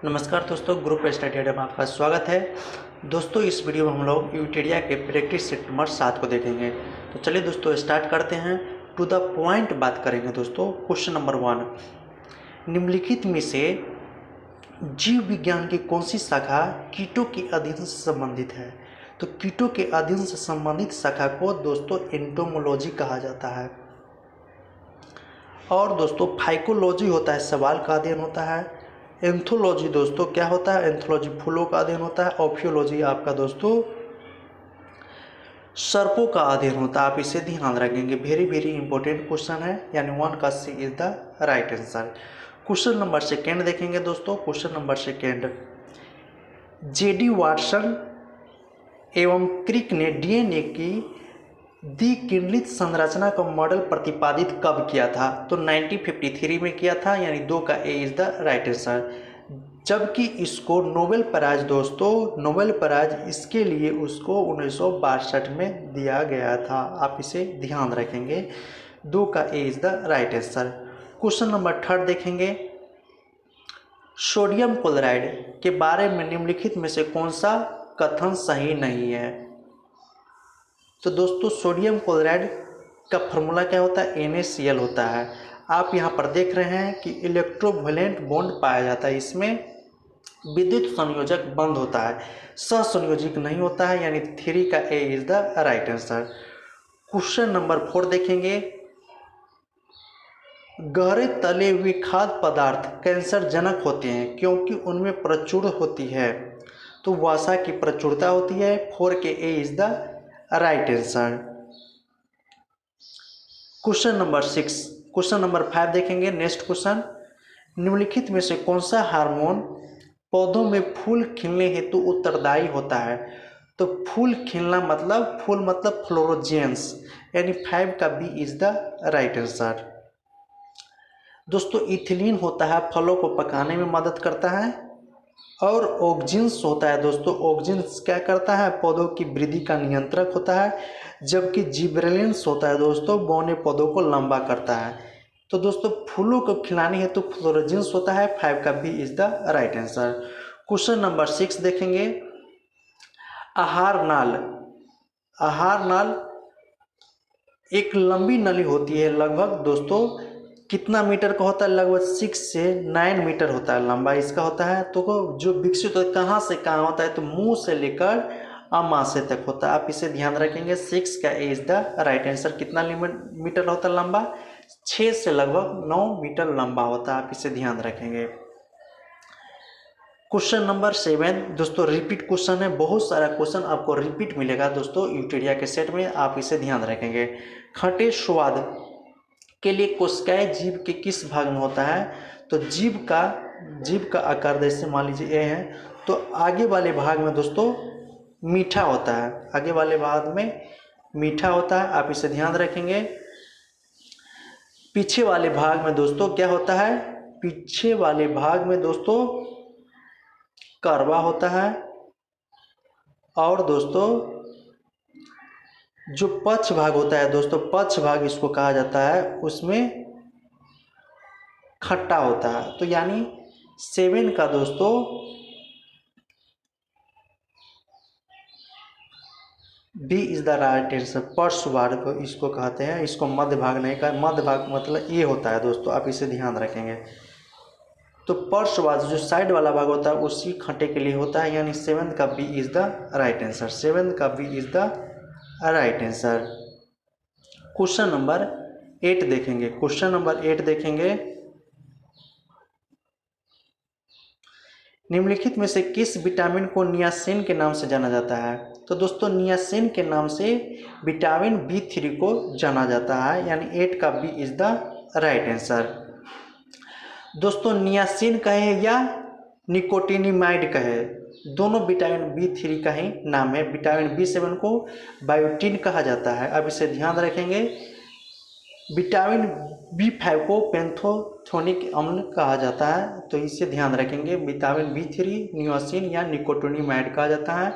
नमस्कार दोस्तों, group study में आपका स्वागत है। दोस्तों, इस वीडियो में हम लोग यूटेरिया के प्रैक्टिस सेट नंबर 7 को देखेंगे। तो चलिए दोस्तों स्टार्ट करते हैं। टू द पॉइंट बात करेंगे दोस्तों। क्वेश्चन नंबर 1, निम्नलिखित में से जीव विज्ञान की कौन सी शाखा कीटों के अध्ययन से संबंधित है? तो कीटों के अध्ययन से संबंधित शाखा को दोस्तों एंटोमोलॉजी कहा जाता है। और दोस्तों फाइकोलॉजी होता है, सवाल का अध्ययन होता है। एंथोलॉजी दोस्तों क्या होता है? एंथोलॉजी फूलों का अध्ययन होता है। ऑफियोलॉजी आपका दोस्तों सर्पों का अध्ययन होता है। आप इसे ध्यान रखेंगे, वेरी इंपॉर्टेंट क्वेश्चन है, यानी 1 का C is the right answer. Question number 2 देखेंगे दोस्तों। क्वेश्चन नंबर 2, जेडी वाटसन एवं क्रिक ने डीएनए की द्विकिरणित संरचना का मॉडल प्रतिपादित कब किया था? तो 1953 में किया था, यानी 2 का A is the right answer. जबकि इसको नोबेल प्राइज दोस्तों, नोबेल प्राइज इसके लिए उसको 1962 में दिया गया था। आप इसे ध्यान रखेंगे, 2 का A is the right answer. Question number 3 देखेंगे। सोडियम क्लोराइड के बारे में निम्नलिखित में से कौन सा कथन सही नहीं है? तो दोस्तों सोडियम क्लोराइड का फॉर्मूला क्या होता है? NaCl होता है। आप यहाँ पर देख रहे हैं कि इलेक्ट्रोवैलेंट बॉन्ड पाया जाता है, इसमें विद्युत संयोजक बंद होता है, सहसंयोजक नहीं होता है, यानी 3 का A is the right answer. Question number 4 देखेंगे। गहरे तले हुए खाद्य पदार्थ कैंसर जनक होते हैं क्योंकि उनमें प्रचुर होती है। तो वसा की प्रचुरता होती है। 4 के A is the right answer. Question number 6, question number 5 देखेंगे। नेक्स्ट क्वेश्चन, निम्नलिखित में से कौन सा हार्मोन पौधों में फूल खिलने हेतु उत्तरदायी होता है? तो फूल खिलना मतलब फूल मतलब फ्लोरोजेंस, यानी 5 का B is the right answer. दोस्तों इथिलीन होता है, फलों को पकाने में मदद करता है। और ऑक्जिन्स होता है दोस्तों, ऑक्जिन्स क्या करता है? पौधों की वृद्धि का नियंत्रक होता है। जबकि जिबरेलिन्स होता है दोस्तों, बौने पौधों को लंबा करता है। तो दोस्तों फूलों को खिलाने हेतु फ्लोरोजेंस होता है। 5 का B is the right answer. Question number 6 देखेंगे। आहार नाल, आहार नाल एक लंबी नली होती है, लगभग दोस्तों कितना मीटर का होता है? लगभग 6 से 9 मीटर होता है लंबा इसका होता है। तो जो विकसित होता है कहाँ से कहाँ होता है? तो मुंह से लेकर अमाशय तक होता है। आप इसे ध्यान रखेंगे, 6 का A is the right answer. कितना मीटर होता है लंबा? 6 से लगभग 9 मीटर लंबा होता है। आप इसे ध्यान रखेंगे। क्वेश्चन नंबर 7 दोस्तों रिपीट क्वेश्चन है, बहुत सारा क्वेश्चन आपको रिपीट मिलेगा दोस्तों यूटेरिया के सेट में, आप इसे ध्यान रखेंगे। खट्टे स्वाद के लिए कोशिकाएं जीव के किस भाग में होता है? तो जीव का आकार जैसे मान लीजिए ए है, तो आगे वाले भाग में दोस्तों मीठा होता है, आगे वाले भाग में मीठा होता है। आप इसे ध्यान रखेंगे। पीछे वाले भाग में दोस्तों क्या होता है? पीछे वाले भाग में दोस्तों करवा होता है। और दोस्तों जो पक्ष भाग होता है दोस्तों, पक्ष भाग इसको कहा जाता है, उसमें खट्टा होता है। तो यानी 7 का दोस्तों B is the right answer. पर्श भाग इसको कहते हैं, इसको मध्य भाग नहीं कहा, मध्य भाग मतलब ये होता है दोस्तों, आप इसे ध्यान रखेंगे। तो पर्शवाद जो साइड वाला भाग होता है उसी खट्टे के लिए होता है, यानी 7 का B is the right answer. 7 का B is the right answer. Question number 8 देखेंगे। क्वेश्चन नंबर 8 देखेंगे। निम्नलिखित में से किस विटामिन को नियासिन के नाम से जाना जाता है? तो दोस्तों नियासिन के नाम से विटामिन B3 को जाना जाता है, यानी 8 का B is the right answer. दोस्तों नियासिन कहे या निकोटिनिमाइड कहे, दोनों विटामिन B3 का ही नाम है। विटामिन B7 को बायोटिन कहा जाता है, अब इसे ध्यान रखेंगे। विटामिन B5 को पेंथोथोनिक अम्ल कहा जाता है, तो इसे ध्यान रखेंगे। विटामिन B3 नियासिन या निकोटिनिमाइड कहा जाता है,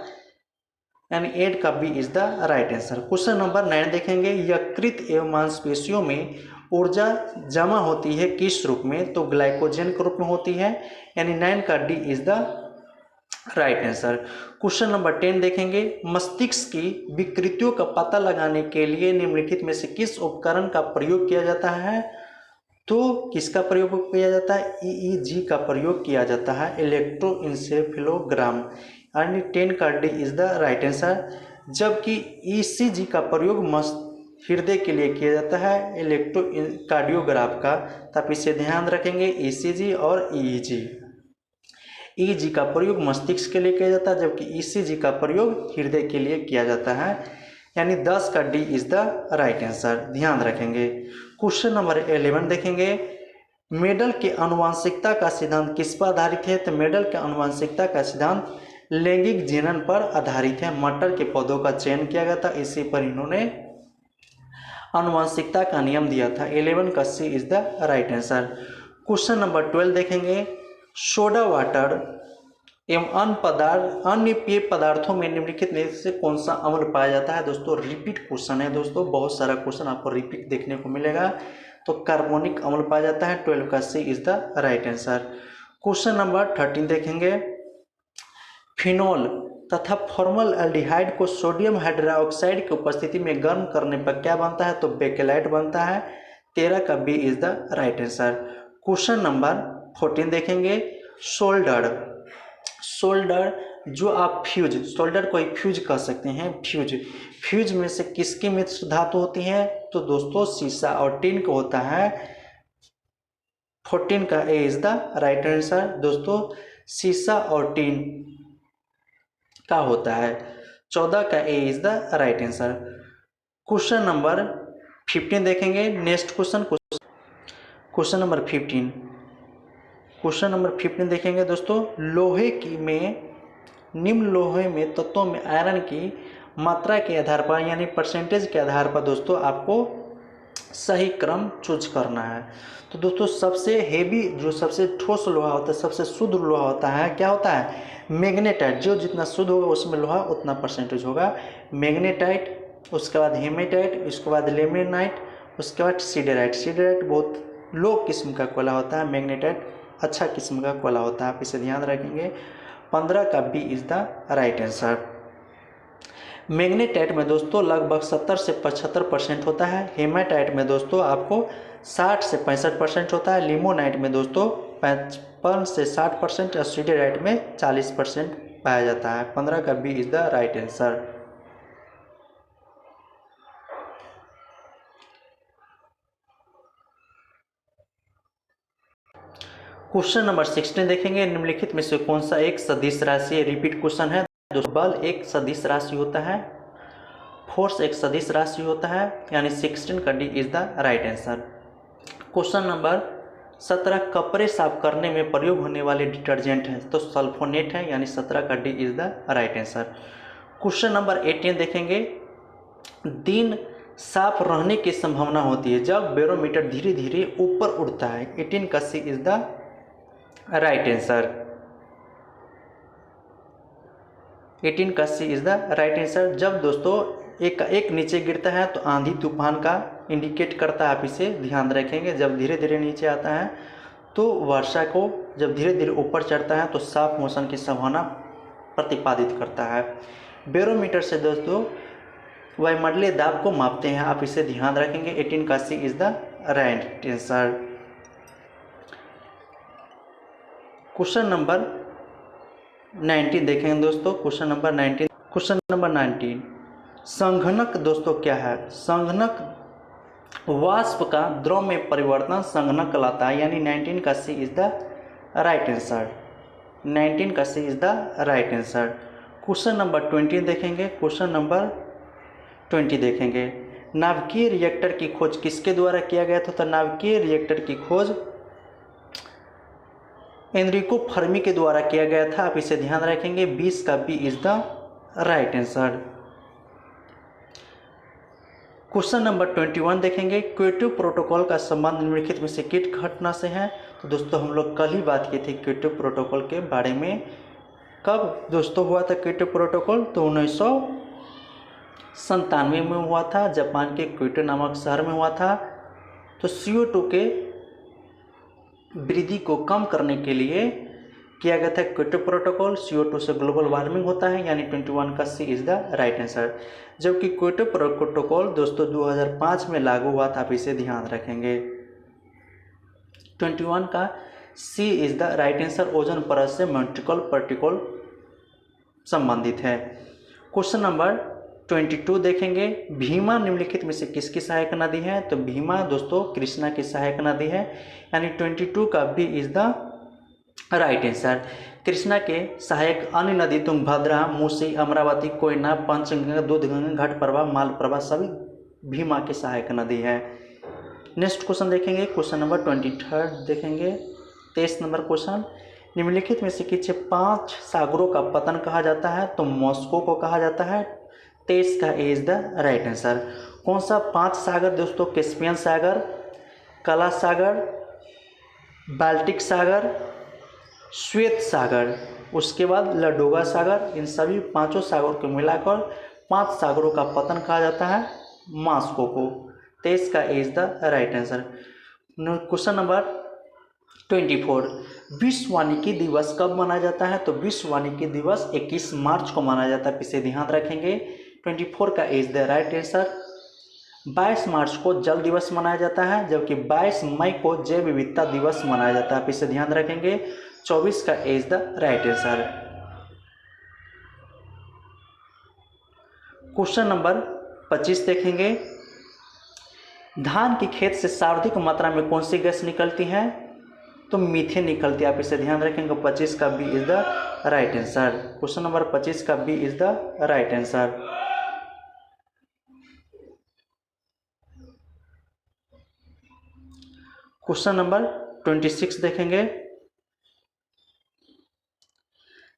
यानी 8 का B is the right answer. Question number 9 देखेंगे। यकृत एवं मांसपेशियों में ऊर्जा जमा होती है किस रूप में, तो ग्लाइकोजन के रूप में होती है, यानी 9 का D is the right answer. Question number 10 देखेंगे, मस्तिष्क की विकृतियों का पता लगाने के लिए निम्नलिखित में से किस उपकरण का प्रयोग किया जाता है, तो किसका प्रयोग किया जाता है, ईईजी का प्रयोग किया जाता है, इलेक्ट्रोइंसेफेलोग्राम, यानी 10 का D is the right answer. जबकि ईसीजी का प्रयोग हृदय के लिए किया जाता है, इलेक्ट्रोकार्डियोग्राफ का, तो आप इसे ध्यान रखेंगे, ईसीजी और ईईजी। ईजी का प्रयोग मस्तिष्क के लिए किया जाता है, जबकि ईसीजी का प्रयोग हृदय के लिए किया जाता है, यानी 10 का D is the right answer, ध्यान रखेंगे। क्वेश्चन नंबर 11 देखेंगे, मेडल के आनुवंशिकता का सिद्धांत किस पर आधारित है, तो मेडल के आनुवंशिकता का सिद्धांत लैंगिक जनन पर आधारित है। मटर के पौधों का चयन किया गया था, इसी पर इन्होंने आनुवंशिकता का नियम दिया था। 11 का C is the right answer. Question number 12 देखेंगे, सोडा वाटर एवं अन्य पेय पदार्थों में निम्नलिखित में से कौन सा अम्ल पाया जाता है। दोस्तों रिपीट क्वेश्चन है, दोस्तों बहुत सारा क्वेश्चन आपको रिपीट देखने को मिलेगा। तो कार्बोनिक अम्ल पाया जाता है, 12 का C is the right answer. Question number 13 देखेंगे, फिनोल तथा फॉर्मल एल्डिहाइड को सोडियम हाइड्रोक्साइड की उपस्थिति में गर्म करने पर क्या बनता है, तो बेकेलाइट बनता है, 13 का B is the right answer. Question number 14 देखेंगे, सोल्डर जो आप फ्यूज, सोल्डर को एक फ्यूज कह सकते हैं, फ्यूज में से किसकी मिश्र धातु होती है, तो दोस्तों सीसा और टिन का होता है, 14 का A is the right answer. दोस्तों सीसा और टिन का होता है, 14 का A is the right answer. Question number 15 देखेंगे, नेक्स्ट क्वेश्चन नंबर 15 देखेंगे दोस्तों, लोहे की में निम्न लोहे में तत्वों में आयरन की मात्रा के आधार पर, यानी परसेंटेज के आधार पर दोस्तों आपको सही क्रम चूज करना है। तो दोस्तों सबसे हेवी, जो सबसे ठोस लोहा होता है, सबसे शुद्ध लोहा होता है, क्या होता है, मैग्नेटाइट। जो जितना शुद्ध होगा उसमें लोहा उतना परसेंटेज होगा, मैग्नेटाइट, उसके बाद हेमेटाइट, उसके बाद लेमेनाइट, उसके बाद सीडेराइट। सीडेराइट बहुत लो किस्म का कोयला होता है, मैग्नेटाइट अच्छा किस्म का कोयला होता है, आप इसे ध्यान रखेंगे। 15 का B is the right answer. Magnetite में दोस्तों लगभग 70 से 75% होता है, हेमाटाइट में दोस्तों आपको 60 से 65% होता है, लिमोनाइट में दोस्तों 55 से 60% और सीडेराइट में 40% पाया जाता है। 15 का B is the right answer. Question number 16 देखेंगे, निम्नलिखित में से कौन सा एक सदिश राशि, रिपीट क्वेश्चन है। बल एक सदिश राशि होता है, फोर्स एक सदिश राशि होता है, यानी 16 का D is the right answer. Question number 17, कपड़े साफ करने में प्रयोग होने वाले डिटर्जेंट है, तो सल्फोनेट है, यानी 17 का D is the right answer. Question number 18 देखेंगे, दिन साफ रहने की संभावना होती है जब बैरोमीटर धीरे धीरे ऊपर उड़ता है, 18 का C is the right answer. 18 का C is the right answer. जब दोस्तों एक नीचे गिरता है तो आंधी तूफान का इंडिकेट करता है, आप इसे ध्यान रखेंगे। जब धीरे धीरे नीचे आता है तो वर्षा को, जब धीरे धीरे ऊपर चढ़ता है तो साफ मौसम की संभावना प्रतिपादित करता है। बैरोमीटर से दोस्तों वायुमंडलीय दाब को मापते हैं, आप इसे ध्यान रखेंगे। 18 का C is the right answer. Question number 19 देखेंगे दोस्तों, क्वेश्चन नंबर 19 संघनक दोस्तों क्या है, संघनक वाष्प का द्रव में परिवर्तन संघनक कहलाता है, यानी 19 का C is the right answer. 19 का C is the right answer. Question number 20 देखेंगे, क्वेश्चन नंबर 20 देखेंगे, नाभिकीय रिएक्टर की खोज किसके द्वारा किया गया था, तो नाभिकीय रिएक्टर की खोज एनरिको फर्मी के द्वारा किया गया था, आप इसे ध्यान रखेंगे। 20 का B is the right answer. Question number 21 देखेंगे, क्योटो प्रोटोकॉल का संबंध निम्नलिखित में से किस घटना से है, तो दोस्तों हम लोग कल ही बात की थी क्योटो प्रोटोकॉल के बारे में। कब दोस्तों हुआ था क्योटो प्रोटोकॉल, तो 1997 में हुआ था, जापान के क्योटो नामक शहर में हुआ था। तो CO2 के वृद्धि को कम करने के लिए किया गया था क्योटो प्रोटोकॉल। CO2 से ग्लोबल वार्मिंग होता है, यानी 21 का C is the right answer. जबकि क्योटो प्रोटोकॉल दोस्तों 2005 में लागू हुआ था, आप इसे ध्यान रखेंगे। 21 का C is the right answer. Ozone परत से मॉन्ट्रियल पार्टिकल संबंधित है। क्वेश्चन नंबर 22 देखेंगे, भीमा निम्नलिखित में से किसकी सहायक नदी है? तो भीमा दोस्तों कृष्णा की सहायक नदी है, यानी 22 का B is the right answer. Krishna के सहायक अन्य नदी तुंगभद्रा, मूसी, अमरावती, कोयना, पंचगंगा, दूधगंगा, घटप्रभा, मालप्रभा सभी भीमा की सहायक नदी है। नेक्स्ट क्वेश्चन देखेंगे, क्वेश्चन नंबर 23 देखेंगे, 23 नंबर क्वेश्चन, निम्नलिखित में से किसे 5 सागरों का पतन कहा जाता है? तो मॉस्को को कहा जाता है। 23 का A is the right answer. कौन सा 5 सागर दोस्तों? कैस्पियन सागर, काला सागर, बाल्टिक सागर, श्वेत सागर, उसके बाद लाडोगा सागर। इन सभी 5 सागरों को मिलाकर 5 सागरों का पतन कहा जाता है मॉस्को को। 23 का A is the right answer. Question number 24, विश्व वानिकी दिवस कब मनाया जाता है? तो विश्व वानिकी दिवस 21 मार्च को मनाया जाता है, इसे ध्यान रखेंगे। 24 का A is the right answer. 22 मार्च को जल दिवस मनाया जाता है, जबकि 22 मई को जैव विविधता दिवस मनाया जाता है, आप इसे ध्यान रखेंगे। 24 का A is the right answer. Question number 25 देखेंगे, धान की खेत से सर्वाधिक मात्रा में कौन सी गैस निकलती है? तो मीथेन निकलती है, आप इसे ध्यान रखेंगे। 25 का B is the right answer. Question number 25 का B is the right answer. Question number 26 देखेंगे,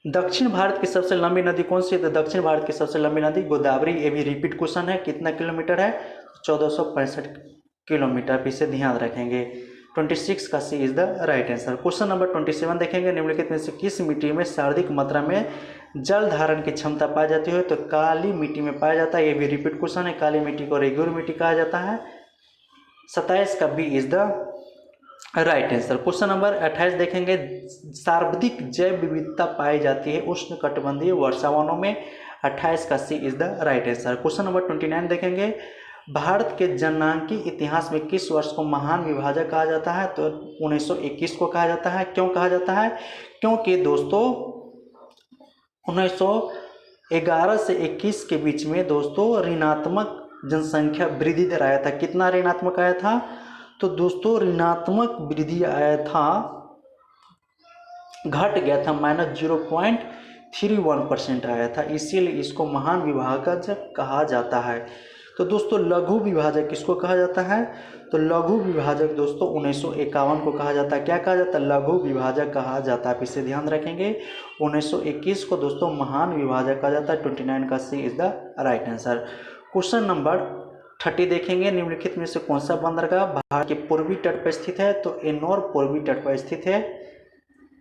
दक्षिण भारत की सबसे लंबी नदी कौन सी है? तो दक्षिण भारत की सबसे लंबी नदी गोदावरी। ये भी रिपीट क्वेश्चन है। कितना किलोमीटर है? 1465 किलोमीटर, इसे ध्यान रखेंगे। 26 का C is the right answer. Question number 27 देखेंगे, निम्नलिखित में से किस मिट्टी में सर्वाधिक मात्रा में जल धारण की क्षमता पाई जाती है? तो काली मिट्टी में पाया जाता है। ये भी रिपीट क्वेश्चन है। काली मिट्टी को रेगुलर मिट्टी कहा जाता है। 27 का B is the right answer. Question number 28 देखेंगे, सर्वाधिक जैव विविधता पाई जाती है उष्णकटिबंधीय वर्षावनों में। 28 का C is the right answer. Question number 29 देखेंगे, भारत के जननांकी इतिहास में किस वर्ष को महान विभाजक कहा जाता है? तो 1921 को कहा जाता है। क्यों कहा जाता है? क्योंकि दोस्तों 1911 से 21 के बीच में दोस्तों ऋणात्मक जनसंख्या वृद्धि दर आया था। कितना ऋणात्मक आया था? तो दोस्तों ऋणात्मक वृद्धि आया था, घट गया था, -0.31% आया था, इसीलिए इसको महान विभाजक कहा जाता है। तो दोस्तों लघु विभाजक किसको कहा जाता है? तो लघु विभाजक दोस्तों 1951 को कहा जाता है। क्या कहा जाता है? लघु विभाजक कहा जाता है, आप इसे ध्यान रखेंगे। 1921 को दोस्तों महान विभाजक कहा जाता है। 29 का C is the right answer. Question number 30 देखेंगे, निम्नलिखित में से कौन सा बंदरगाह भारत के पूर्वी तट पर स्थित है? तो एनोर पूर्वी तट पर स्थित है।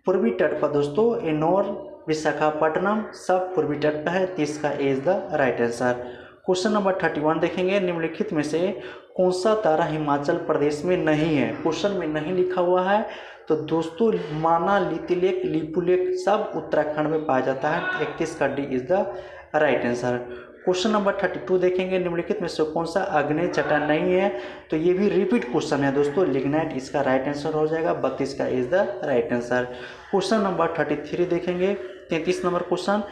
पूर्वी तट पर दोस्तों एनोर, विशाखापट्टनम सब पूर्वी तट पर है। 30 का A is the right answer. Question number 31 देखेंगे, निम्नलिखित में से कौन सा तारा हिमाचल प्रदेश में नहीं है? क्वेश्चन में नहीं लिखा हुआ है। तो दोस्तों माना, लितिलेक, लिपुलेक सब उत्तराखंड में पाया जाता है। 31 का D is the right answer. Question number 32 देखेंगे, निम्नलिखित में से कौन सा आग्नेय चट्टान नहीं है? तो ये भी रिपीट क्वेश्चन है दोस्तों, लिग्नाइट इसका राइट आंसर हो जाएगा। 32 का is the right answer. Question number 33 देखेंगे, 33 नंबर क्वेश्चन,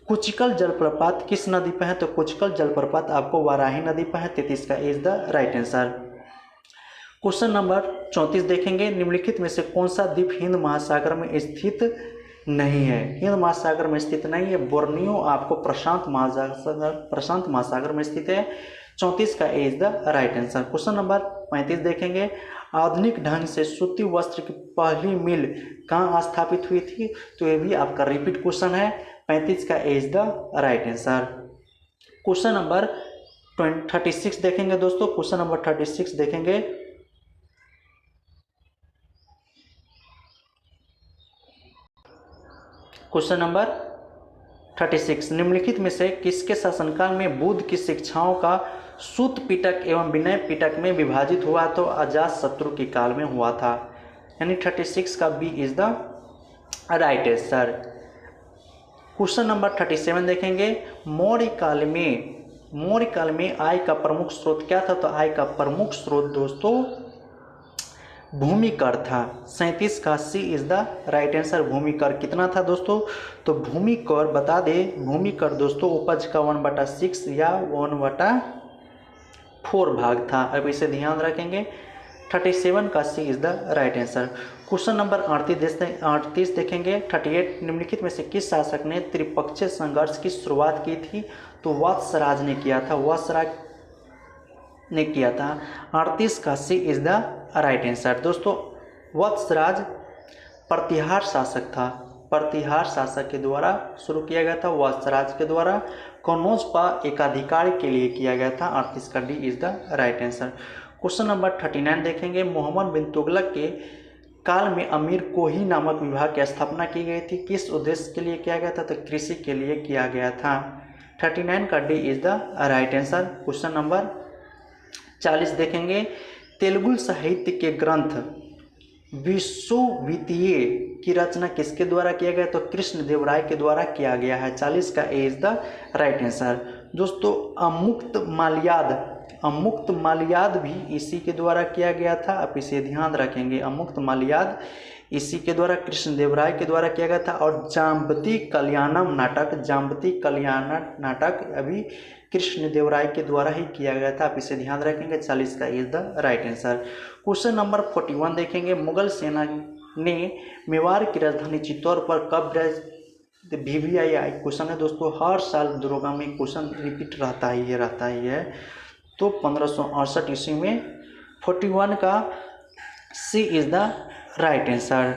कुचिकल जलप्रपात किस नदी पर है? तो कुचिकल जलप्रपात आपको वाराही नदी पर है। 33 का is the right answer. Question number 34 देखेंगे, निम्नलिखित में से कौन सा द्वीप हिंद महासागर में स्थित नहीं है? हिंद महासागर में स्थित नहीं है। बोर्नियो आपको प्रशांत महासागर में स्थित है। 34 का A is the right answer. Question number 35 देखेंगे, आधुनिक ढंग से सूती वस्त्र की पहली मिल कहाँ स्थापित हुई थी? तो ये भी आपका रिपीट क्वेश्चन है। 35 का A is the right answer. Question number 36 देखेंगे दोस्तों। क्वेश्चन नंबर 36 देखेंगे, क्वेश्चन नंबर 36, निम्नलिखित में से किसके शासनकाल में बुद्ध की शिक्षाओं का सूत पिटक एवं विनय पिटक में विभाजित हुआ तो अजात शत्रु के काल में हुआ था, यानी 36 का B is the right answer. Question number 37 देखेंगे, मौर्य काल में आय का प्रमुख स्रोत क्या था? तो आय का प्रमुख स्रोत दोस्तों भूमि कर था। 37 का C is the right answer. भूमि कर कितना था दोस्तों? तो भूमि कर बता दे, भूमि कर दोस्तों उपज का 1/6 या 1/4 भाग था। अब इसे ध्यान रखेंगे। 37 का C is the right answer. Question number 38 देखेंगे। 38 निम्नलिखित में से किस शासक ने त्रिपक्षीय संघर्ष की शुरुआत की थी? तो वत्सराज ने किया था, वत्सराज ने किया था। 38 का C is the right answer. दोस्तों वत्सराज प्रतिहार शासक था, प्रतिहार शासक के द्वारा शुरू किया गया था, वत्सराज के द्वारा कनौज पर एकाधिकार के लिए किया गया था। 38 का D is the right answer. Question number 39 देखेंगे। मोहम्मद बिन तुगलक के काल में अमीर कोही नामक विभाग की स्थापना की गई थी, किस उद्देश्य के लिए किया गया था? तो कृषि के लिए किया गया था। 39 का D is the right answer. Question number 40 देखेंगे। तेलुगु साहित्य के ग्रंथ विश्ववितीय की रचना किसके द्वारा किया गया? तो कृष्ण देव राय के द्वारा किया गया है। 40 का A is the right answer. दोस्तों अमुक्त माल्याद भी इसी के द्वारा किया गया था। आप इसे ध्यान रखेंगे। अमुक्त माल्याद इसी के द्वारा कृष्ण देव राय के द्वारा किया गया था। और जाम्बती कल्याणम नाटक अभी कृष्ण देव राय के द्वारा ही किया गया था। आप इसे ध्यान रखेंगे। 40 का is the right answer. Question number 41 देखेंगे। मुगल सेना ने मेवाड़ की राजधानी चित्तौड़ पर कब VVII क्वेश्चन है दोस्तों, हर साल दरोगा में क्वेश्चन रिपीट रहता ही है। तो 1568 ईस्वी में। 41 का C is the right answer.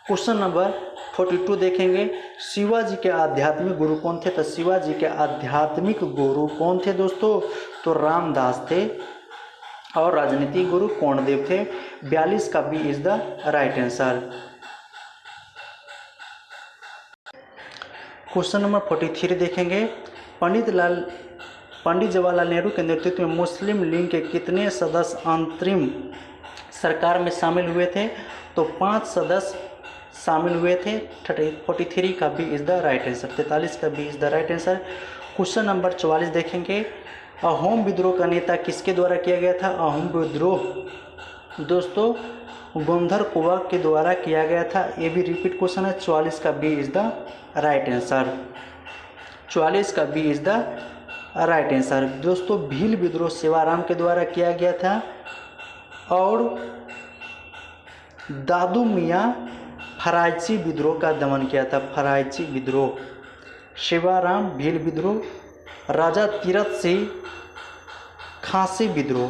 Question number 42 देखेंगे। शिवाजी के आध्यात्मिक गुरु कौन थे? तो शिवाजी के आध्यात्मिक गुरु कौन थे दोस्तों? तो रामदास थे। और राजनीतिक गुरु कोणदेव थे। 42 का B is the right answer. Question number 43 देखेंगे। पंडित जवाहरलाल नेहरू के नेतृत्व में मुस्लिम लीग के कितने सदस्य अंतरिम सरकार में शामिल हुए थे? तो 5 सदस्य शामिल हुए थे। 43 का B is the right answer. 43 का B is the right answer. Question number 44 देखेंगे। अहोम विद्रोह का नेता किसके द्वारा किया गया था? अहोम विद्रोह दोस्तों गोंधर कुआ के द्वारा किया गया था। ये भी रिपीट क्वेश्चन है। 44 का B is the right answer. 44 का B is the right answer. दोस्तों भील विद्रोह सेवाराम के द्वारा किया गया था। और दादू मियाँ फरायची विद्रोह का दमन किया था। फरायची विद्रोह, सेवाराम भील विद्रोह, राजा तीरथ सिंह खांसी विद्रोह,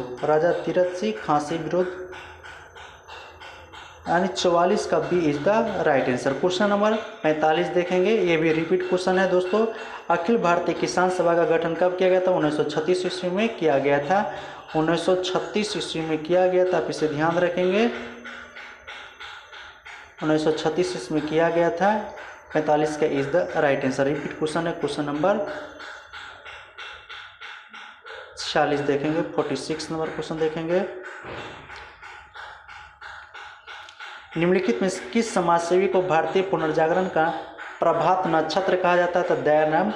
यानी 44 का B is the right answer. Question number 45 देखेंगे। ये भी रिपीट क्वेश्चन है दोस्तों। अखिल भारतीय किसान सभा का गठन कब किया गया था? 1936 ईस्वी में किया गया था। 1936 ईस्वी में किया गया था। आप इसे ध्यान रखेंगे। 1936 ईस्वी में किया गया था। 45 का is the right answer. Repeat question है। क्वेश्चन नंबर 46 देखेंगे। 46 नंबर क्वेश्चन देखेंगे। निम्नलिखित में किस समाजसेवी को भारतीय पुनर्जागरण का प्रभात नक्षत्र कहा जाता है? तो दयाराम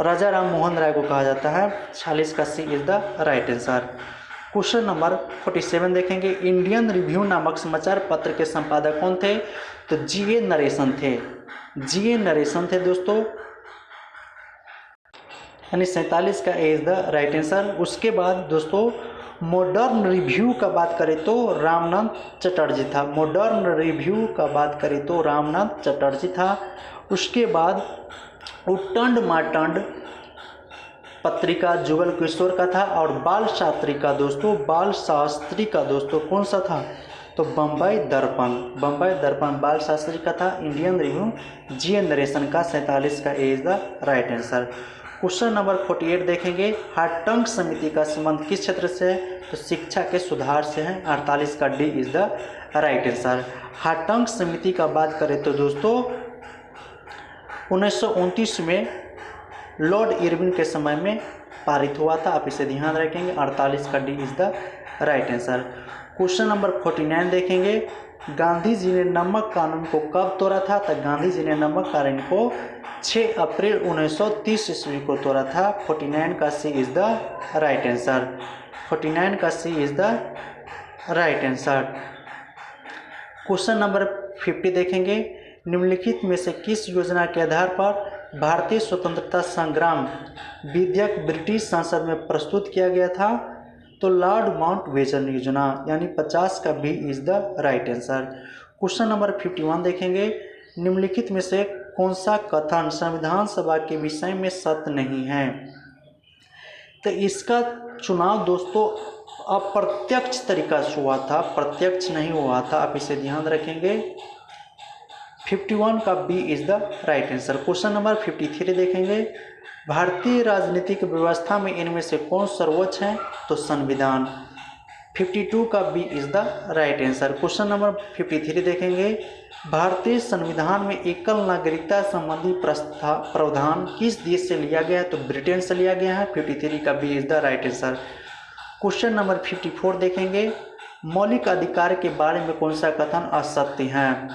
राजा राम मोहन राय को कहा जाता है। 46 का C is the right answer. Question number 47 देखेंगे। इंडियन रिव्यू नामक समाचार पत्र के संपादक कौन थे? तो GA नरेशन थे। GA नरेशन थे दोस्तों, यानी 47 का A is the right answer. उसके बाद दोस्तों मॉडर्न रिव्यू का बात करें तो रामनाथ चटर्जी था। मॉडर्न रिव्यू का बात करें तो रामनाथ चटर्जी था। उसके बाद उट्टंड मार्तंड पत्रिका जुगल किशोर का था। और बाल शास्त्री का दोस्तों कौन सा था? तो बम्बई दर्पण बाल शास्त्री का था। इंडियन रिव्यू GA नरेशन का। 47 का A is the right answer. Question number 48 देखेंगे। हार्टंग समिति का संबंध किस क्षेत्र से है? तो शिक्षा के सुधार से है। 48 का D is the right answer. Hartog समिति का बात करें तो दोस्तों 1929 में लॉर्ड इरविन के समय में पारित हुआ था, आप इसे ध्यान रखेंगे। 48 का D is the right answer. Question number 49 देखेंगे, गांधी जी ने नमक कानून को कब तोड़ा था? तो गांधी जी ने नमक कानून को 6 अप्रैल 1930 ईस्वी को तोड़ा था। 49 का C is the right answer. 49 का C is the right answer. Question number 50 देखेंगे, निम्नलिखित में से किस योजना के आधार पर भारतीय स्वतंत्रता संग्राम विधेयक ब्रिटिश संसद में प्रस्तुत किया गया था? तो लॉर्ड माउंटबेटन योजना, यानी 50 का B is the right answer. Question number 51 देखेंगे, निम्नलिखित में से कौन सा कथन संविधान सभा के विषय में सत्य नहीं है? तो इसका चुनाव दोस्तों अप्रत्यक्ष तरीका से हुआ था, प्रत्यक्ष नहीं हुआ था, आप इसे ध्यान रखेंगे। 51 का B is the right answer. Question number 53 देखेंगे, भारतीय राजनीतिक व्यवस्था में इनमें से कौन सर्वोच्च है? तो संविधान। 52 का B is the right answer. Question number 53 देखेंगे, भारतीय संविधान में एकल नागरिकता संबंधी प्रावधान किस देश से लिया गया है? तो ब्रिटेन से लिया गया है। 53 का B is the right answer. Question number 54 देखेंगे, मौलिक अधिकार के बारे में कौन सा कथन असत्य है?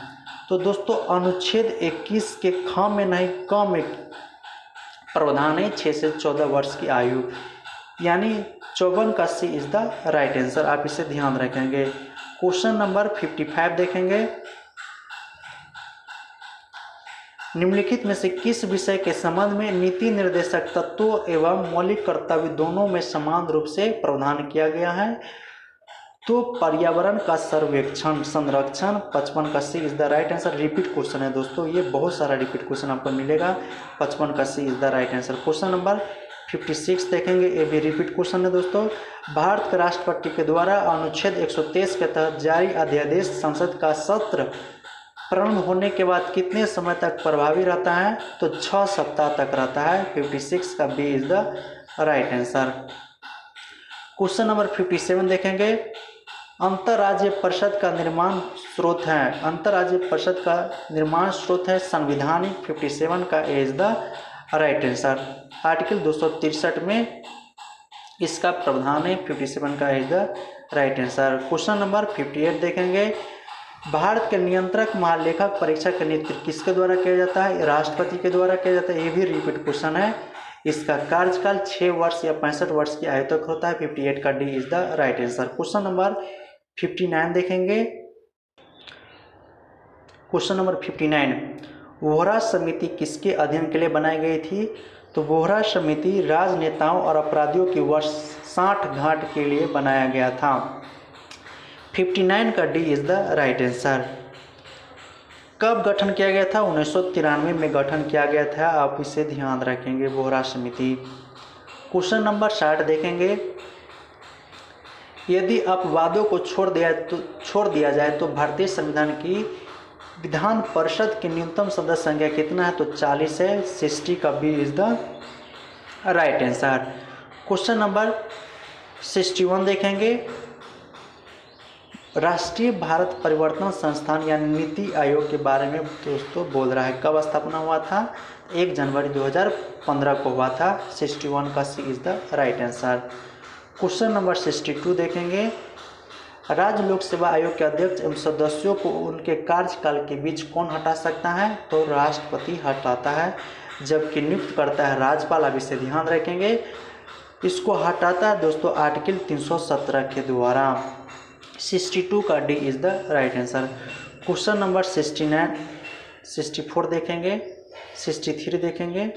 तो दोस्तों अनुच्छेद 21 के ख में नहीं क में प्रावधान है 6 से 14 वर्ष की आयु, यानी 54 का C is the right answer, आप इसे ध्यान रखेंगे। क्वेश्चन नंबर 55 देखेंगे, निम्नलिखित में से किस विषय के संबंध में नीति निर्देशक तत्वों एवं मौलिक कर्तव्य दोनों में समान रूप से प्रावधान किया गया है? तो पर्यावरण का सर्वेक्षण संरक्षण। 55 का C is the right answer. Repeat question है दोस्तों, ये बहुत सारा रिपीट क्वेश्चन आपको मिलेगा। 55 का C is the right answer. Question number 56 देखेंगे, ये भी रिपीट क्वेश्चन है दोस्तों। भारत के राष्ट्रपति के द्वारा अनुच्छेद 123 के तहत जारी अध्यादेश संसद का सत्र प्रारंभ होने के बाद कितने समय तक प्रभावी रहता है? तो 6 सप्ताह तक रहता है। 56 का B is the right answer. Question number 57 देखेंगे, अंतर्राज्यीय परिषद का निर्माण स्रोत है, अंतर्राज्यीय परिषद का निर्माण स्रोत है संविधानिक। 57 का A is the right answer. Article 263 में इसका प्रावधान है। 57 का is the right answer. Question number 58 देखेंगे, भारत के नियंत्रक महालेखक परीक्षा का नेतृत्व किसके द्वारा किया जाता है? राष्ट्रपति के द्वारा किया जाता है। ये भी रिपीट क्वेश्चन है। इसका कार्यकाल 6 वर्ष या 65 वर्ष की आयु तक होता है। 58 का D is the right answer. Question number 59 देखेंगे। क्वेश्चन नंबर 59, वोहरा समिति किसके अध्ययन के लिए बनाई गई थी? तो वोहरा समिति राजनेताओं और अपराधियों की वर्षगांठ के लिए बनाया गया था। 59 का D is the right answer. कब गठन किया गया था? 1993 में गठन किया गया था, आप इसे ध्यान रखेंगे, वोहरा समिति। क्वेश्चन नंबर 60 देखेंगे, यदि अपवादों को छोड़ दिया जाए तो भारतीय संविधान की विधान परिषद की न्यूनतम सदस्य संख्या कितना है? तो 40 है। 60 का B is the right answer. Question number 61 देखेंगे, राष्ट्रीय भारत परिवर्तन संस्थान यानी नीति आयोग के बारे में दोस्तों बोल रहा है। कब स्थापना हुआ था? 1 जनवरी 2015 को हुआ था। 61 का C is the right answer. Question number 62 देखेंगे, राज्य लोक सेवा आयोग के अध्यक्ष एवं सदस्यों को उनके कार्यकाल के बीच कौन हटा सकता है? तो राष्ट्रपति हटाता है, जबकि नियुक्त करता है राज्यपाल, आप इसे ध्यान रखेंगे। इसको हटाता है दोस्तों आर्टिकल 317 के द्वारा। 62 का D is the right answer. Question number 69, 64 देखेंगे, 63 देखेंगे,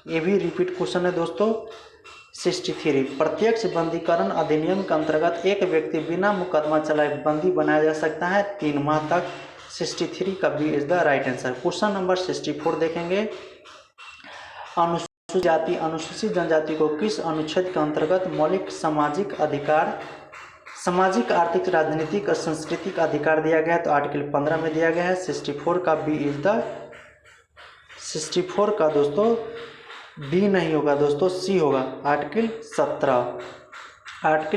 ये भी रिपीट क्वेश्चन है दोस्तों। 63, प्रत्यक्ष बंदीकरण अधिनियम के अंतर्गत एक व्यक्ति बिना मुकदमा चलाए बंदी बनाया जा सकता है 3 माह तक। 63 का B is the right answer. Question number 64 देखेंगे, अनुसूचित जाति अनुसूचित जनजाति को किस अनुच्छेद के अंतर्गत मौलिक सामाजिक अधिकार, सामाजिक आर्थिक राजनीतिक और सांस्कृतिक अधिकार दिया गया है? तो आर्टिकल 15 में दिया गया है। 64 का बी इज द 64 का दोस्तों बी नहीं होगा दोस्तों, सी होगा। आर्टिकल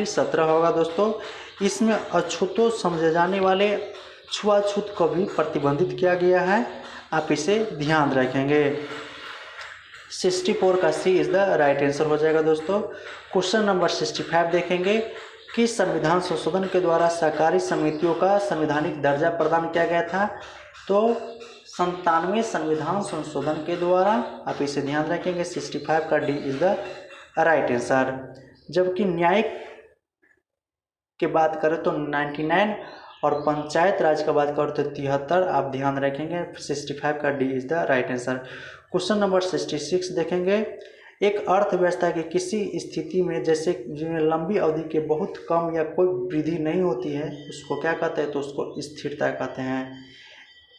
17 होगा दोस्तों। इसमें अछूतों समझे जाने वाले छुआछूत को भी प्रतिबंधित किया गया है, आप इसे ध्यान रखेंगे। 64 का C is the right answer हो जाएगा दोस्तों। क्वेश्चन नंबर 65 देखेंगे, किस संविधान संशोधन के द्वारा सहकारी समितियों का संवैधानिक दर्जा प्रदान किया गया था? तो 97वें संविधान संशोधन के द्वारा, आप इसे ध्यान रखेंगे। 65 का D is the right answer. जबकि न्यायिक के बात करें तो 99 और पंचायत राज का बात करें तो 73, आप ध्यान रखेंगे। 65 का D is the right answer. Question number 66 देखेंगे, एक अर्थव्यवस्था की किसी स्थिति में जैसे जिनमें लंबी अवधि के बहुत कम या कोई वृद्धि नहीं होती है उसको क्या कहते हैं? तो उसको स्थिरता कहते हैं।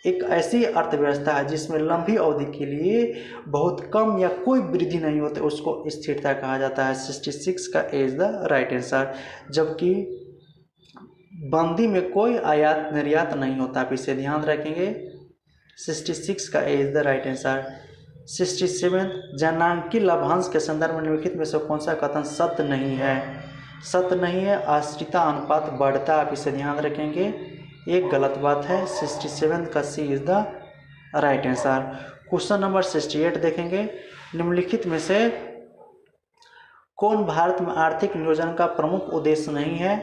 एक ऐसी अर्थव्यवस्था है जिसमें लंबी अवधि के लिए बहुत कम या कोई वृद्धि नहीं होती उसको स्थिरता कहा जाता है। 66 का A is the right answer. जबकि बंदी में कोई आयात निर्यात नहीं होता, आप इसे ध्यान रखेंगे। 66 का A is the right answer. 67 जनांकी लाभांश के संदर्भ में निम्नलिखित में से कौन सा कथन सत्य नहीं है? सत्य नहीं है, आश्रिता अनुपात बढ़ता, आप इसे ध्यान रखेंगे। एक गलत बात है। 67 का C is the right answer. Question number 68 देखेंगे, निम्नलिखित में से कौन भारत में आर्थिक नियोजन का प्रमुख उद्देश्य नहीं है?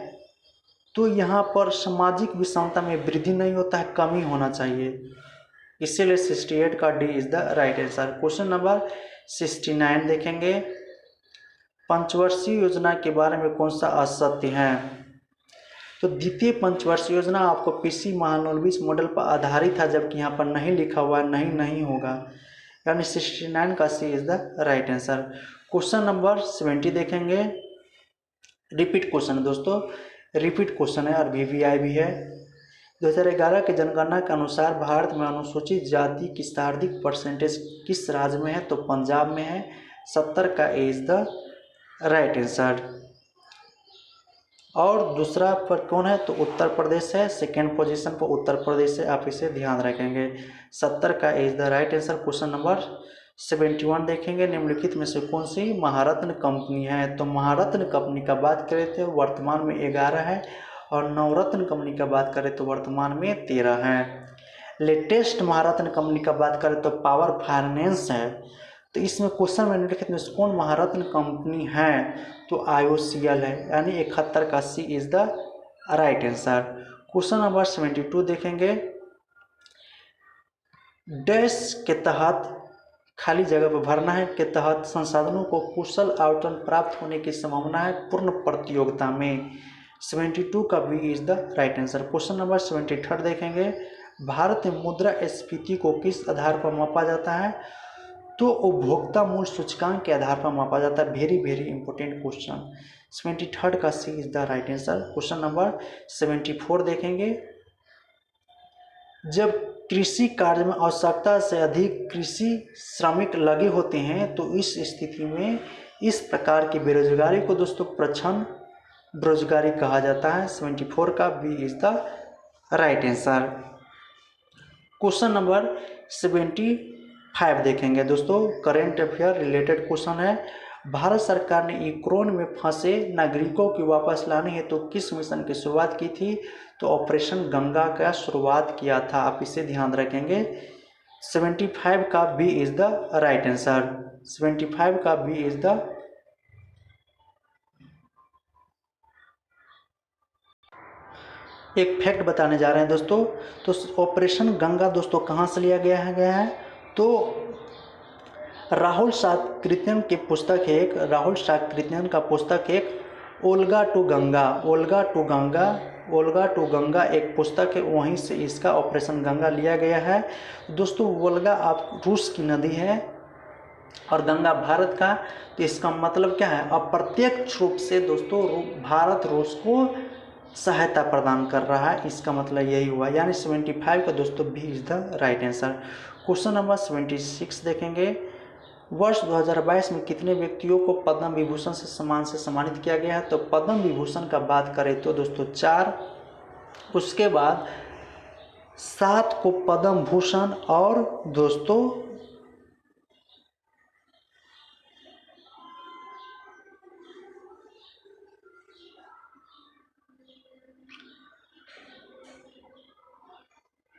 तो यहाँ पर सामाजिक विषमता में वृद्धि नहीं होता है, कमी होना चाहिए, इसीलिए 68 का D is the right answer. Question number 69 देखेंगे, पंचवर्षीय योजना के बारे में कौन सा असत्य है? तो द्वितीय पंचवर्षीय योजना आपको पीसी महालनोबिस मॉडल पर आधारित है, जबकि यहाँ पर नहीं लिखा हुआ, नहीं होगा, यानी 69 का C is the right answer. Question number 70 देखेंगे, रिपीट क्वेश्चन है दोस्तों, रिपीट क्वेश्चन है और वीवीआई भी है। 2011 की जनगणना के अनुसार भारत में अनुसूचित जाति की सर्वाधिक परसेंटेज किस राज्य में है? तो पंजाब में है। 70 का A is the right answer. और दूसरा पर कौन है? तो उत्तर प्रदेश है, सेकेंड पोजीशन पर उत्तर प्रदेश है, आप इसे ध्यान रखेंगे। 70 का A is the right answer. Question number 71 देखेंगे, निम्नलिखित में से कौन सी महारत्न कंपनी है? तो महारत्न कंपनी का बात करें तो वर्तमान में 11 है, और नवरत्न कंपनी का बात करें तो वर्तमान में 13 है। लेटेस्ट महारत्न कंपनी का बात करें तो पावर फाइनेंस है। तो इसमें क्वेश्चन में निम्नलिखित में से कौन महारत्न कंपनी है? तो IOCL है, यानी 71 का C is the right answer. Question number 72 देखेंगे, डैश के तहत खाली जगह पर भरना है के तहत संसाधनों को कुशल आवंटन प्राप्त होने की संभावना है पूर्ण प्रतियोगिता में। 72 का B is the right answer. Question number 73 देखेंगे, भारत में मुद्रास्फीति को किस आधार पर मापा जाता है? तो उपभोक्ता मूल्य सूचकांक के आधार पर मापा जाता है। Very important question. 73 का C is the right answer. Question number 74 देखेंगे, जब कृषि कार्य में आवश्यकता से अधिक कृषि श्रमिक लगे होते हैं तो इस स्थिति में इस प्रकार की बेरोजगारी को दोस्तों प्रच्छन्न बेरोजगारी कहा जाता है। 74 का B is the right answer. Question number 75 देखेंगे दोस्तों, करेंट अफेयर रिलेटेड क्वेश्चन है। भारत सरकार ने यूक्रेन में फंसे नागरिकों की वापस लाने हेतु तो किस मिशन की शुरुआत की थी? तो ऑपरेशन गंगा का शुरुआत किया था, आप इसे ध्यान रखेंगे। 75 का B is the right answer. 75 का बी इज द एक फैक्ट बताने जा रहे हैं दोस्तों। तो ऑपरेशन गंगा दोस्तों कहाँ से लिया गया है? तो राहुल सातकृत्यन की पुस्तक है, एक राहुल सातकृत्यन का पुस्तक एक ओल्गा टू गंगा एक पुस्तक है, वहीं से इसका ऑपरेशन गंगा लिया गया है। दोस्तों वोल्गा आप रूस की नदी है और गंगा भारत का, तो इसका मतलब क्या है? अप्रत्यक्ष रूप से दोस्तों भारत रूस को सहायता प्रदान कर रहा है, इसका मतलब यही हुआ, यानी 75 का दोस्तों B is the right answer. Question number 76 देखेंगे, वर्ष 2022 में कितने व्यक्तियों को पद्म विभूषण से सम्मानित किया गया है? तो पद्म विभूषण का बात करें तो दोस्तों 4, उसके बाद 7 को पद्म भूषण और दोस्तों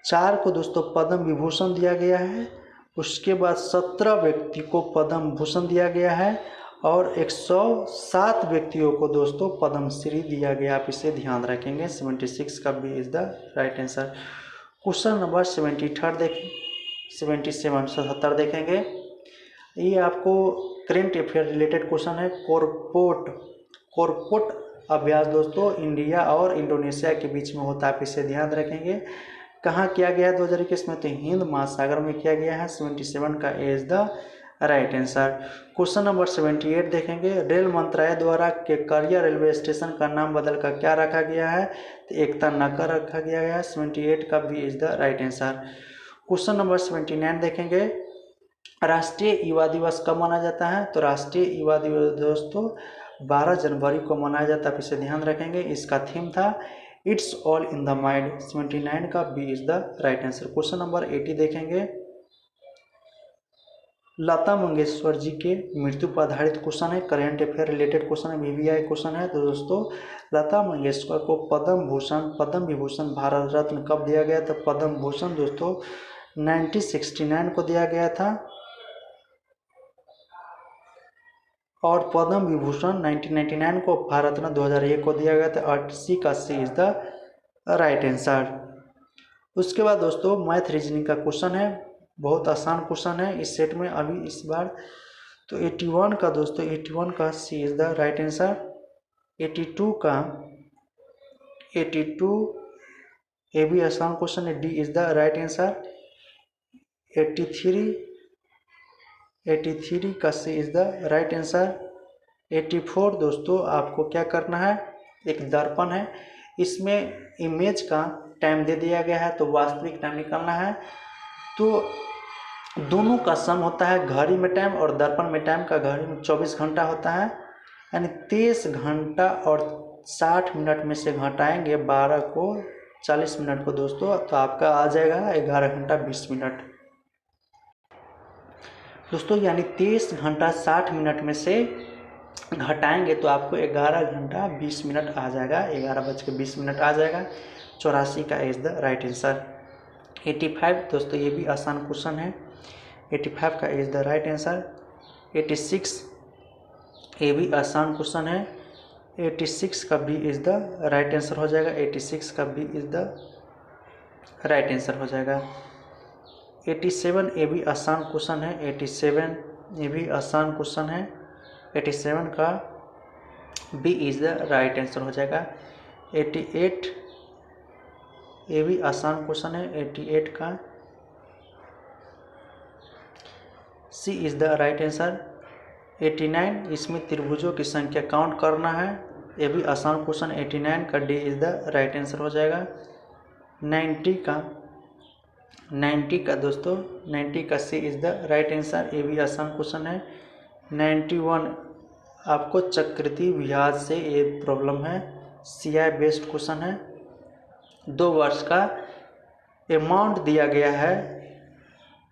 4 को दोस्तों पद्म विभूषण दिया गया है, उसके बाद 17 व्यक्ति को पद्म भूषण दिया गया है और 107 व्यक्तियों को दोस्तों पद्म श्री दिया गया। आप इसे ध्यान रखेंगे। 76 का B is the right answer. Question number 73 देखें, 77 देखेंगे। ये आपको करेंट अफेयर रिलेटेड क्वेश्चन है। कोरपोट अभ्यास दोस्तों इंडिया और इंडोनेशिया के बीच में होता है। आप इसे ध्यान रखेंगे। कहाँ किया गया है 2021 में? तो हिंद महासागर में किया गया है। 77 का A is the right answer. Question number 78 देखेंगे। रेल मंत्रालय द्वारा केकरिया रेलवे स्टेशन का नाम बदलकर क्या रखा गया है? तो एकता नगर रखा गया है। 78 का B is the right answer. Question number 79 देखेंगे। राष्ट्रीय युवा दिवस कब मनाया जाता है? तो राष्ट्रीय युवा दिवस दोस्तों 12 जनवरी को मनाया जाता है। आप इसे ध्यान रखेंगे। इसका थीम था it's all in the mind. 79 का B is the right answer. Question number 80 देखेंगे। लता मंगेशकर जी के मृत्यु पर आधारित क्वेश्चन है। करेंट अफेयर रिलेटेड क्वेश्चन है, VVI क्वेश्चन है। तो दोस्तों लता मंगेशकर को पद्म विभूषण भारत रत्न कब दिया गया था? पद्म भूषण दोस्तों 1969 को दिया गया था और पद्म विभूषण 1999 को, भारत रत्न 2001 को दिया गया था। 80 का C is the right answer. उसके बाद दोस्तों मैथ रीजनिंग का क्वेश्चन है। बहुत आसान क्वेश्चन है इस सेट में अभी इस बार। तो 81 का दोस्तों 81 का C is the right answer. 82 का 82 ये भी आसान क्वेश्चन है, D is the right answer. 83 का C is the right answer. 84 दोस्तों आपको क्या करना है, एक दर्पण है, इसमें इमेज का टाइम दे दिया गया है तो वास्तविक टाइम निकालना है। तो दोनों का सम होता है घड़ी में टाइम और दर्पण में टाइम का। घड़ी में 24 घंटा होता है, यानी 23 घंटा और 60 मिनट में से घटाएंगे 12 को 40 मिनट को दोस्तों, तो आपका आ जाएगा 11 घंटा 20 मिनट दोस्तों। यानी 23 घंटा 60 मिनट में से घटाएंगे तो आपको 11 घंटा 20 मिनट आ जाएगा, 11:20 आ जाएगा। 84 का इज द राइट आंसर। 85 दोस्तों ये भी आसान क्वेश्चन है। 85 का इज द राइट आंसर। 86 ये भी आसान क्वेश्चन है। 86 का B is the right answer हो जाएगा। 86 का B is the right answer हो जाएगा। 87 ये भी आसान क्वेश्चन है। 87 ये भी आसान क्वेश्चन है। 87 का B is the right answer हो जाएगा। 88 ये भी आसान क्वेश्चन है। 88 का C is the right answer. 89 इसमें त्रिभुजों की संख्या काउंट करना है, ये भी आसान क्वेश्चन। 89 का D is the right answer हो जाएगा। 90 का दोस्तों 90 का C is the right answer, ये भी आसान क्वेश्चन है। 91 आपको चक्रवृद्धि ब्याज से ये प्रॉब्लम है, CI बेस्ड क्वेश्चन है। 2 वर्ष का अमाउंट दिया गया है,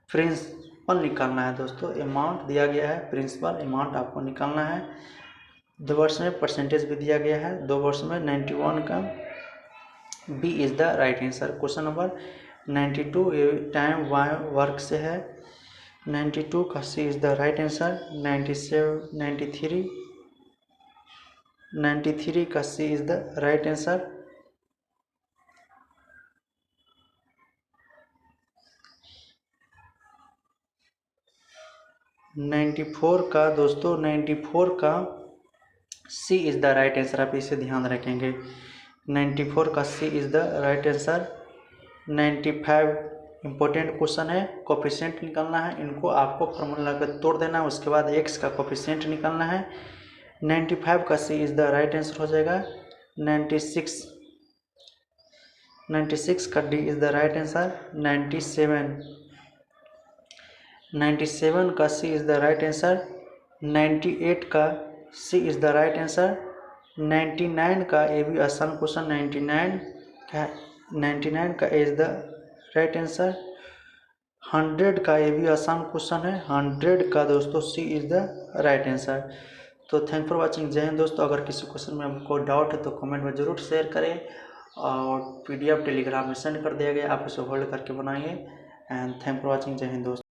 प्रिंसिपल निकालना है दोस्तों। अमाउंट दिया गया है, प्रिंसिपल अमाउंट आपको निकालना है। 2 वर्ष में परसेंटेज भी दिया गया है। 2 वर्ष में 91 का B is the right answer. Question number 92 ये टाइम वर्क से है। 92 का C is the right answer. 93 का C is the right answer. 94 का दोस्तों 94 का सी इज़ द राइट आंसर, आप इसे ध्यान रखेंगे। 94 का सी is the right answer. 95 important question है, कोफिशिएंट निकालना है, इनको आपको फार्मूला लगाकर तोड़ देना है, उसके बाद एक्स का कोफिशिएंट निकालना है। 95 का सी इज़ द राइट आंसर हो जाएगा। 96 का D is the right answer. 97 का सी इज़ द राइट आंसर। 98 का सी इज़ द राइट आंसर। 99 का ये भी आसान क्वेश्चन, 99 का इज़ द राइट आंसर। 100 का ये भी आसान क्वेश्चन है, 100 का दोस्तों सी इज़ द राइट आंसर। तो थैंक फॉर वाचिंग। जय हिंद दोस्तों। अगर किसी क्वेश्चन में आपको डाउट है तो कमेंट में ज़रूर शेयर करें और PDF टेलीग्राम में सेंड कर दिया गया, आप इसे होल्ड करके बनाइए। And thank for watching. जय हिंद दोस्तों।